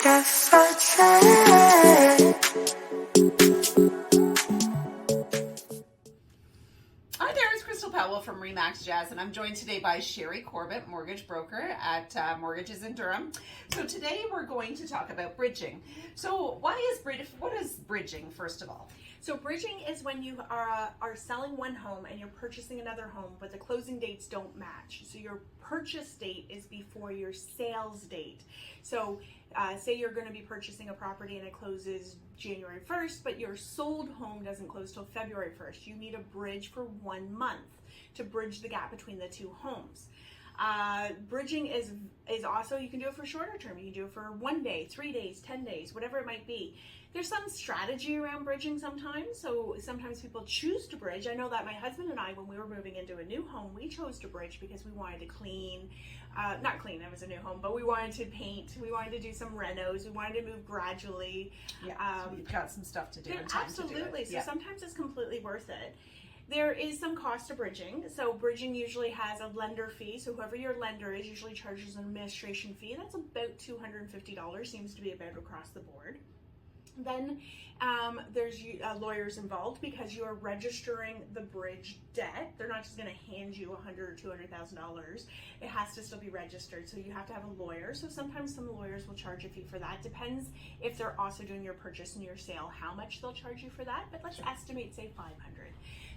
Guess I'd say. Hi there, it's Crystal Powell from Remax Jazz, and I'm joined today by Sherry Corbitt, mortgage broker at Mortages in Durham. So today we're going to talk about bridging. So what is bridging, first of all? So bridging is when you are selling one home and you're purchasing another home, but the closing dates don't match. So your purchase date is before your sales date. So say you're going to be purchasing a property and it closes January 1st, but your sold home doesn't close till February 1st. You need a bridge for 1 month to bridge the gap between the two homes. Bridging is also, you can do it for shorter term. You can do it for 1 day, 3 days, 10 days, whatever it might be. There's some strategy around bridging sometimes. So sometimes people choose to bridge. I know that my husband and I, when we were moving into a new home, we chose to bridge because we wanted to clean, not clean, it was a new home, but we wanted to paint, we wanted to do some renos, we wanted to move gradually. Yeah, so you've got some stuff to do and time absolutely. to do it. So sometimes it's completely worth it. There is some cost to bridging. So bridging usually has a lender fee. So whoever your lender is usually charges an administration fee. That's about $250, seems to be about across the board. Then there's lawyers involved because you are registering the bridge debt. They're not just going to hand you $100,000 or $200,000. It has to still be registered. So you have to have a lawyer. So sometimes some lawyers will charge a fee for that. Depends if they're also doing your purchase and your sale, how much they'll charge you for that. But let's estimate, say, $500.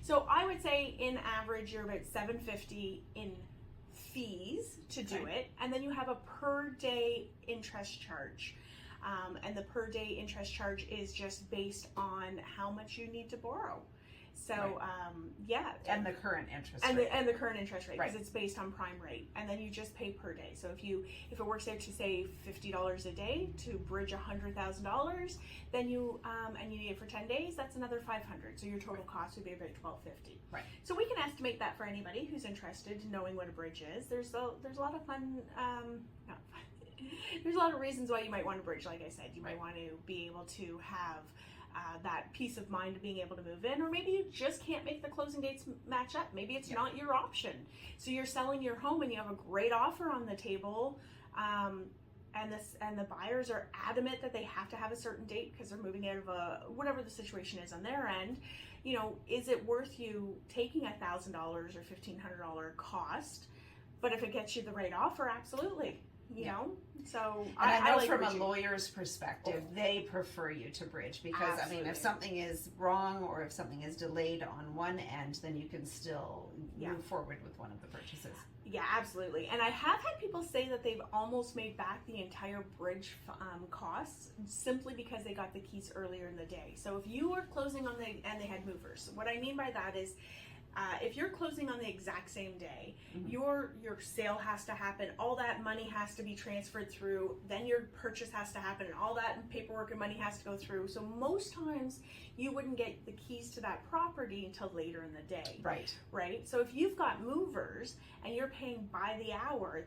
So I would say in average you're about $750 in fees to do it, and then you have a per day interest charge. And the per day interest charge is just based on how much you need to borrow. So yeah, and the current interest rate. And the current interest rate, because it's based on prime rate, and then you just pay per day. So if it works out to say $50 a day to bridge $100,000, then you and you need it for 10 days, that's another $500. So your total cost would be about $1,250. Right. So we can estimate that for anybody who's interested in knowing what a bridge is. There's a lot of fun. There's a lot of reasons why you might want to bridge. Like I said, you might want to be able to have that peace of mind of being able to move in, or maybe you just can't make the closing dates match up. Maybe it's not your option. So you're selling your home and you have a great offer on the table, and the buyers are adamant that they have to have a certain date because they're moving out of whatever the situation is on their end. You know, is it worth you taking $1,000 or $1,500 cost? But if it gets you the right offer, absolutely. You know, so I know like from bridging. a lawyer's perspective, they prefer you to bridge because Absolutely. I mean, if something is wrong or if something is delayed on one end, then you can still move forward with one of the purchases. Yeah, absolutely. And I have had people say that they've almost made back the entire bridge costs simply because they got the keys earlier in the day. So if you were closing on and they had movers, what I mean by that is, if you're closing on the exact same day, your sale has to happen, all that money has to be transferred through, then your purchase has to happen, and all that paperwork and money has to go through. So most times you wouldn't get the keys to that property until later in the day. Right? So if you've got movers and you're paying by the hour,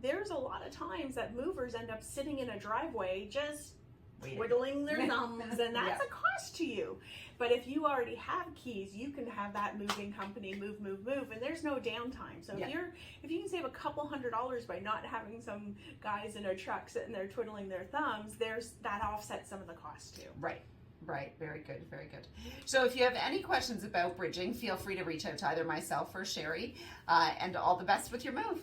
there's a lot of times that movers end up sitting in a driveway just twiddling their thumbs, and that's a cost to you. But if you already have keys, you can have that moving company move, and there's no downtime. So if you can save a couple $100 by not having some guys in a truck sitting there twiddling their thumbs, that offsets some of the cost too. Right. Very good. So if you have any questions about bridging, feel free to reach out to either myself or Sherry, and all the best with your move.